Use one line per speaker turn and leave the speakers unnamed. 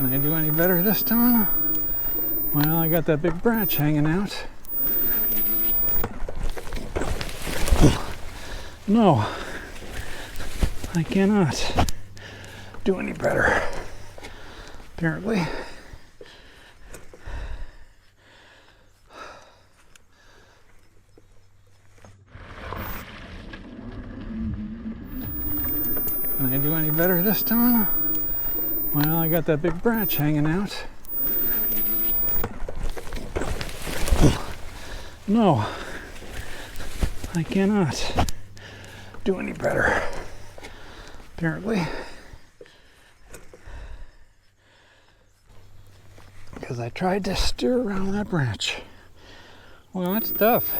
Can I do any better this time? Well, I got that big branch hanging out. No, I cannot do any better, apparently. Can I do any better this time? Well, I got that big branch hanging out. No, I cannot do any better, apparently. Because I tried to steer around that branch. Well, that's tough.